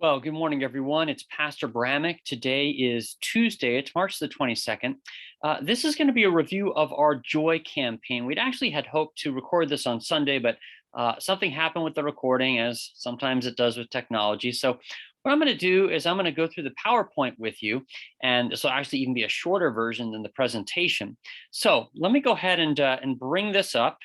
Well, good morning, everyone. It's Pastor Brammick. Today is Tuesday. It's March the 22nd. This is going to be a review of our Joy campaign. We'd actually had hoped to record this on Sunday, but something happened with the recording, as sometimes it does with technology. So what I'm going to do is I'm going to go through the PowerPoint with you, and this will actually even be a shorter version than the presentation. So let me go ahead and bring this up,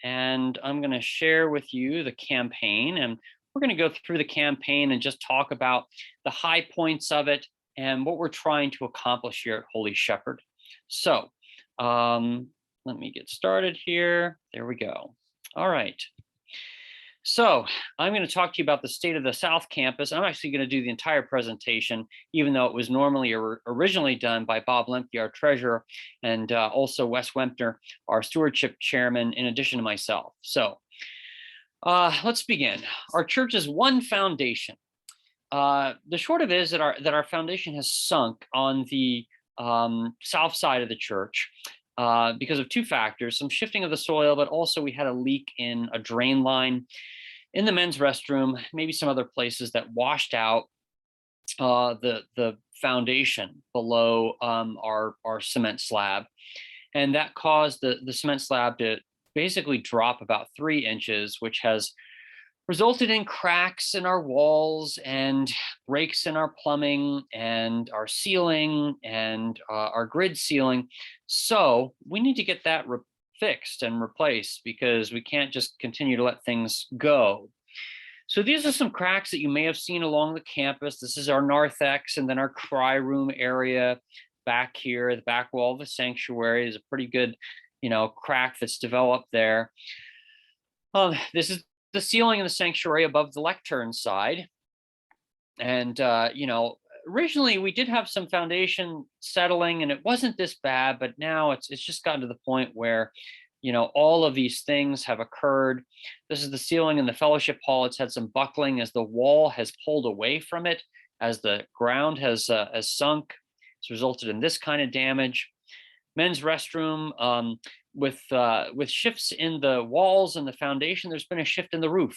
and I'm going to share with you the campaign, and we're going to go through the campaign and just talk about the high points of it and what we're trying to accomplish here at Holy Shepherd. So let me get started here. There we go. All right. So I'm going to talk to you about the state of the South Campus. I'm actually going to do the entire presentation, even though it was normally originally done by Bob Lemke, our treasurer, and also Wes Wempner, our stewardship chairman, in addition to myself. So let's begin. Our church's one foundation. The short of it is that our foundation has sunk on the south side of the church because of two factors: some shifting of the soil, but also we had a leak in a drain line in the men's restroom, maybe some other places that washed out the foundation below our cement slab, and that caused the cement slab to basically drop about 3 inches, which has resulted in cracks in our walls and breaks in our plumbing and our ceiling and our grid ceiling. So we need to get that fixed and replaced, because we can't just continue to let things go. So these are some cracks that you may have seen along the campus. This is our narthex, and then our cry room area back here, the back wall of the sanctuary is a pretty good crack that's developed there. This is the ceiling in the sanctuary above the lectern side. And, originally we did have some foundation settling and it wasn't this bad, but now it's just gotten to the point where, all of these things have occurred. This is the ceiling in the fellowship hall. It's had some buckling as the wall has pulled away from it, as the ground has sunk. It's resulted in this kind of damage. Men's restroom, with shifts in the walls and the foundation, there's been a shift in the roof.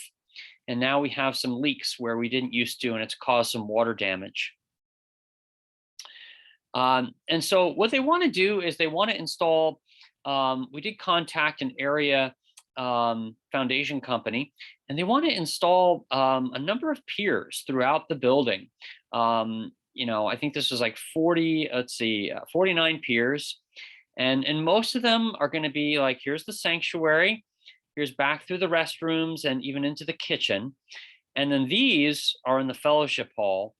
And now we have some leaks where we didn't used to, and it's caused some water damage. And so what they want to do is they want to install, we did contact an area foundation company, and they want to install a number of piers throughout the building. I think this was like 49 piers. And most of them are going to be like, here's the sanctuary, here's back through the restrooms and even into the kitchen. And then these are in the fellowship hall.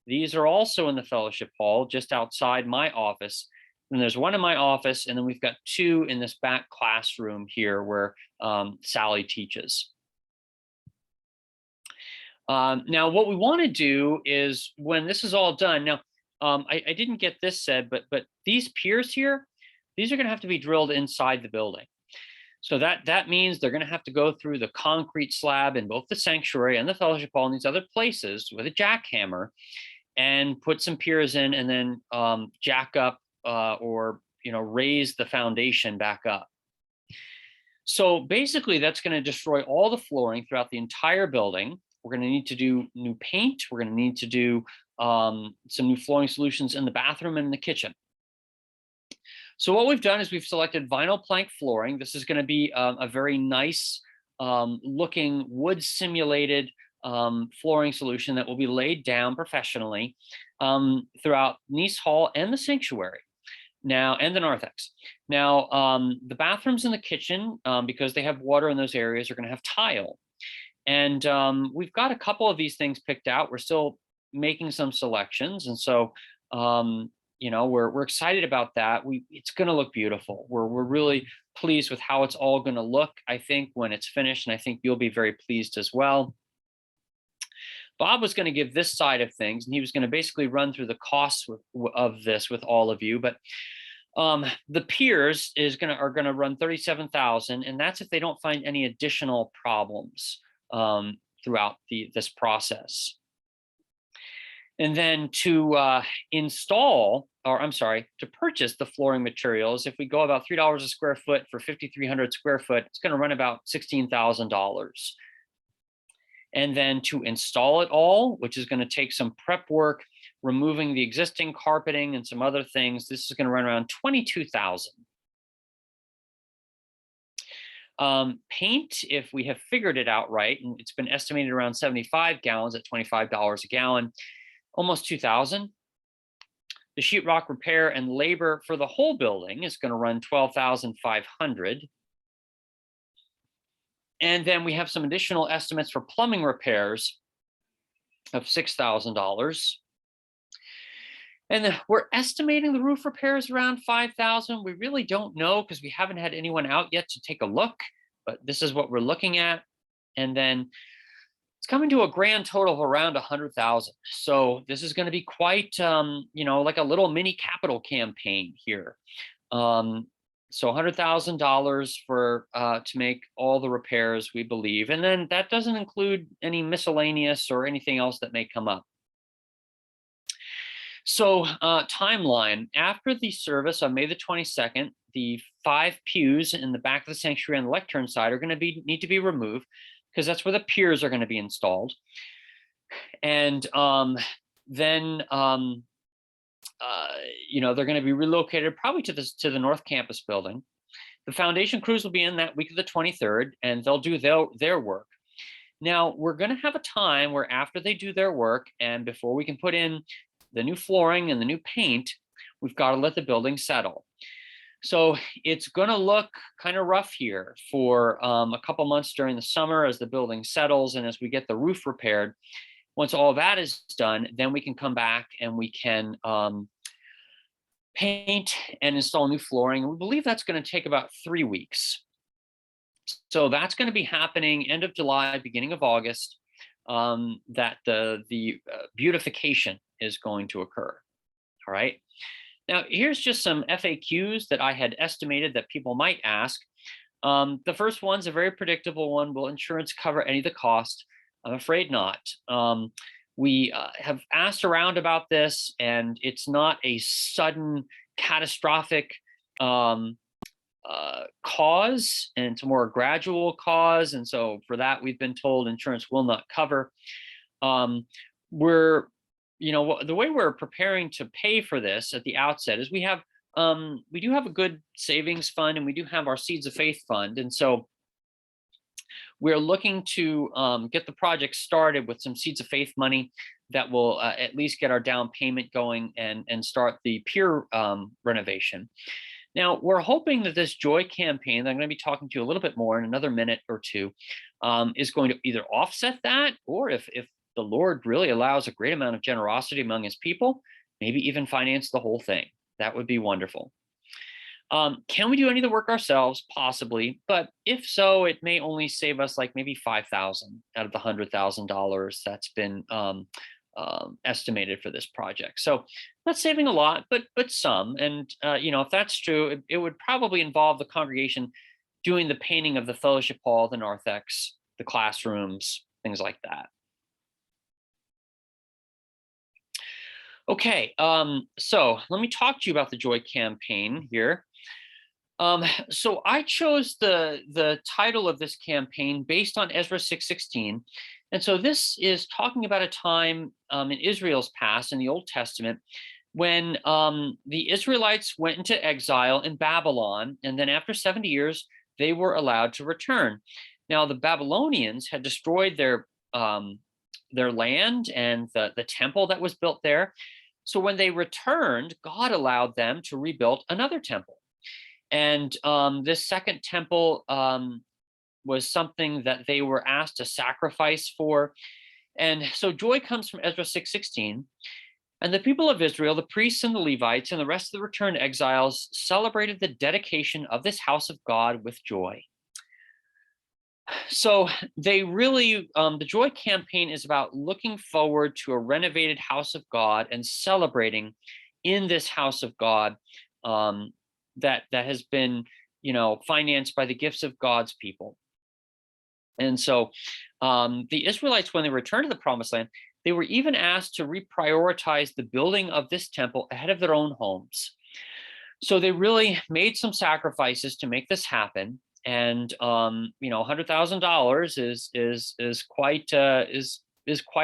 These are also in the fellowship hall, just outside my office. And there's one in my office, and then we've got 2 in this back classroom here where Sally teaches. Now, what we want to do is, when this is all done, now, I didn't get this said, but these piers here, these are going to have to be drilled inside the building. So that means they're going to have to go through the concrete slab in both the sanctuary and the fellowship hall and these other places with a jackhammer, and put some piers in, and then jack up or raise the foundation back up. So basically, that's going to destroy all the flooring throughout the entire building. We're going to need to do new paint. We're going to need to do some new flooring solutions in the bathroom and in the kitchen. So what we've done is we've selected vinyl plank flooring. This is going to be a very nice looking wood simulated flooring solution that will be laid down professionally throughout Nice Hall and the sanctuary. Now, and the narthex. Now, the bathrooms in the kitchen, because they have water in those areas, are going to have tile. And we've got a couple of these things picked out. We're still making some selections. And so, we're excited about that. It's going to look beautiful. We're really pleased with how it's all going to look, I think, when it's finished. And I think you'll be very pleased as well. Bob was going to give this side of things, and he was going to basically run through the costs of this with all of you. But the Piers are going to run $37,000, and that's if they don't find any additional problems throughout this process. And then to purchase the flooring materials, if we go about $3 a square foot for 5,300 square foot, it's going to run about $16,000. And then to install it all, which is going to take some prep work, removing the existing carpeting and some other things, this is going to run around $22,000. Paint, if we have figured it out right, and it's been estimated around 75 gallons at $25 a gallon, almost 2,000. The sheetrock repair and labor for the whole building is going to run 12,500. And then we have some additional estimates for plumbing repairs of $6,000. And then we're estimating the roof repairs around 5,000. We really don't know because we haven't had anyone out yet to take a look, but this is what we're looking at. And then it's coming to a grand total of around 100,000. So this is going to be quite, like a little mini capital campaign here. So $100,000 for to make all the repairs, we believe. And then that doesn't include any miscellaneous or anything else that may come up. So timeline, after the service on May the 22nd, the 5 pews in the back of the sanctuary on the lectern side are going to need to be removed because that's where the piers are going to be installed. And then they're going to be relocated probably to the North Campus building. The foundation crews will be in that week of the 23rd, and they'll do their work. Now, we're going to have a time where after they do their work and before we can put in the new flooring and the new paint, we've got to let the building settle. So it's going to look kind of rough here for a couple months during the summer as the building settles and as we get the roof repaired. Once all that is done, then we can come back and we can paint and install new flooring. We believe that's going to take about 3 weeks. So that's going to be happening end of July, beginning of August, that the beautification is going to occur. All right. Now, here's just some FAQs that I had estimated that people might ask. The first one's a very predictable one. Will insurance cover any of the cost? I'm afraid not. We have asked around about this, and it's not a sudden catastrophic cause, and it's a more gradual cause. And so for that, we've been told insurance will not cover. The way we're preparing to pay for this at the outset is we do have a good savings fund, and we do have our Seeds of Faith fund. And so we're looking to get the project started with some Seeds of Faith money that will at least get our down payment going and start the pier renovation. Now, we're hoping that this Joy campaign that I'm going to be talking to you a little bit more in another minute or two is going to either offset that, or if the Lord really allows a great amount of generosity among his people, maybe even finance the whole thing. That would be wonderful. Can we do any of the work ourselves? Possibly, but if so, it may only save us like maybe $5,000 out of the $100,000 that's been estimated for this project. So not saving a lot, but some. And if that's true, it would probably involve the congregation doing the painting of the fellowship hall, the narthex, the classrooms, things like that. Okay, so let me talk to you about the Joy campaign here. So I chose the title of this campaign based on Ezra 6:16. And so this is talking about a time in Israel's past in the Old Testament when the Israelites went into exile in Babylon, and then after 70 years, they were allowed to return. Now, the Babylonians had destroyed their land and the temple that was built there. So when they returned, God allowed them to rebuild another temple. And this second temple was something that they were asked to sacrifice for. And so joy comes from Ezra 6:16. And the people of Israel, the priests and the Levites, and the rest of the returned exiles celebrated the dedication of this house of God with joy. So they really, the Joy campaign is about looking forward to a renovated house of God and celebrating in this house of God that has been, financed by the gifts of God's people. And so the Israelites, when they returned to the Promised Land, they were even asked to reprioritize the building of this temple ahead of their own homes. So they really made some sacrifices to make this happen. and $100,000 is quite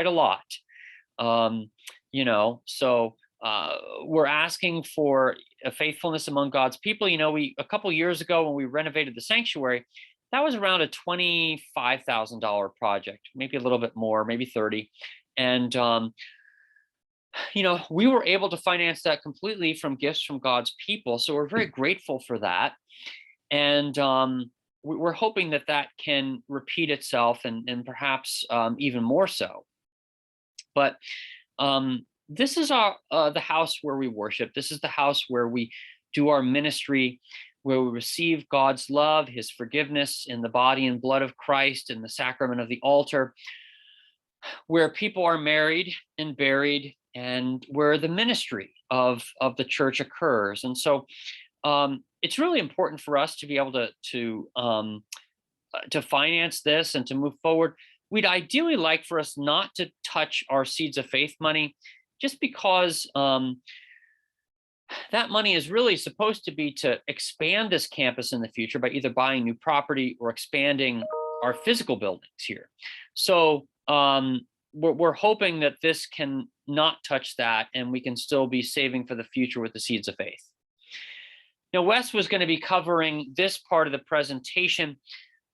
a lot. So we're asking for a faithfulness among God's people. We a couple years ago when we renovated the sanctuary, that was around a $25,000 project, maybe a little bit more, maybe 30. And we were able to finance that completely from gifts from God's people. So we're very grateful for that. And we're hoping that that can repeat itself and perhaps even more so. But this is the house where we worship. This is the house where we do our ministry, where we receive God's love, his forgiveness in the body and blood of Christ and the sacrament of the altar, where people are married and buried, and where the ministry of the church occurs. And so it's really important for us to be able to finance this and to move forward. We'd ideally like for us not to touch our Seeds of Faith money, just because that money is really supposed to be to expand this campus in the future by either buying new property or expanding our physical buildings here. So we're hoping that this can not touch that, and we can still be saving for the future with the Seeds of Faith. Now, Wes was going to be covering this part of the presentation.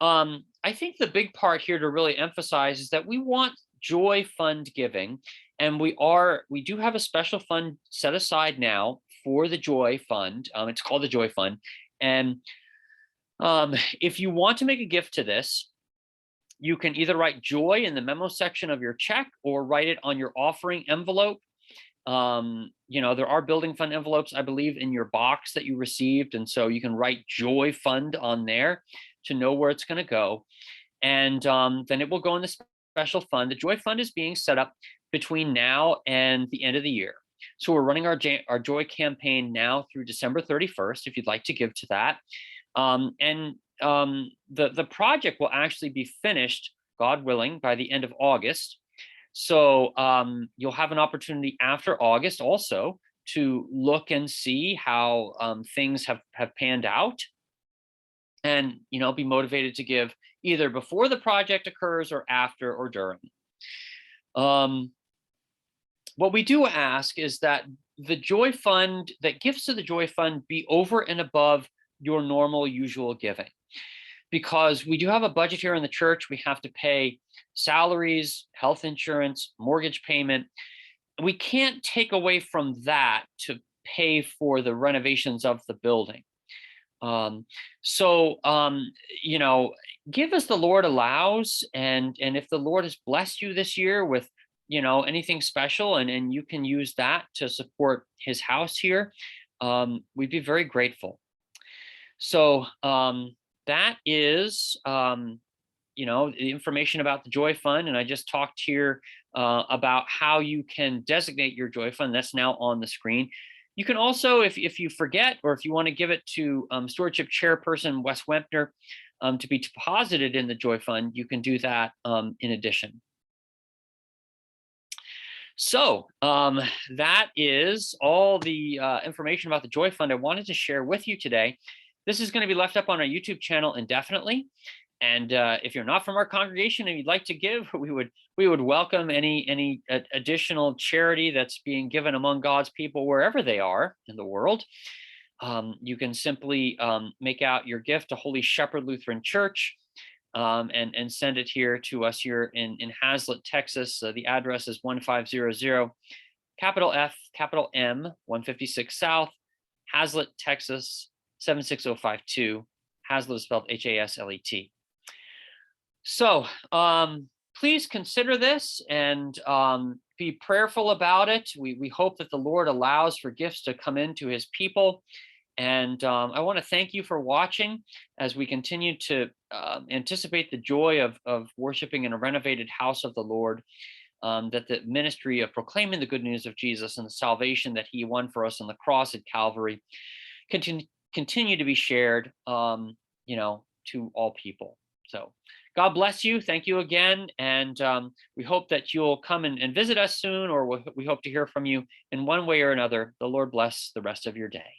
I think the big part here to really emphasize is that we want joy fund giving, and we do have a special fund set aside now for the Joy Fund. It's called the Joy Fund. And if you want to make a gift to this, you can either write joy in the memo section of your check or write it on your offering envelope. There are building fund envelopes, I believe, in your box that you received. And so you can write Joy Fund on there to know where it's going to go. And then it will go in the special fund. The Joy Fund is being set up between now and the end of the year. So we're running our Joy campaign now through December 31st, if you'd like to give to that. The project will actually be finished, God willing, by the end of August. So you'll have an opportunity after August also to look and see how things have panned out, and be motivated to give either before the project occurs or after or during. What we do ask is that the Joy Fund, that gifts to the Joy Fund be over and above your normal usual giving, because we do have a budget here in the church. We have to pay salaries, health insurance, mortgage payment. We can't take away from that to pay for the renovations of the building. Give as the Lord allows, and if the Lord has blessed you this year with anything special, and you can use that to support his house here, we'd be very grateful. So that is the information about the Joy Fund, and I just talked here about how you can designate your Joy Fund. That's now on the screen. You can also, if you forget, or if you want to give it to Stewardship Chairperson Wes Wempner to be deposited in the Joy Fund, you can do that in addition. So that is all the information about the Joy Fund I wanted to share with you today. This is going to be left up on our YouTube channel indefinitely. And if you're not from our congregation and you'd like to give, we would welcome any additional charity that's being given among God's people wherever they are in the world. You can simply make out your gift to Holy Shepherd Lutheran Church, and send it here to us here in Hazlet, Texas. The address is 1500 capital F, capital M, 156 South, Hazlet, Texas, 76052. Hazlet is spelled Haslet. So please consider this and be prayerful about it. We hope that the Lord allows for gifts to come into his people. And I want to thank you for watching as we continue to anticipate the joy of worshiping in a renovated house of the Lord, that the ministry of proclaiming the good news of Jesus and the salvation that he won for us on the cross at Calvary continue to be shared, to all people. So God bless you. Thank you again. And we hope that you'll come and visit us soon, or we hope to hear from you in one way or another. The Lord bless the rest of your day.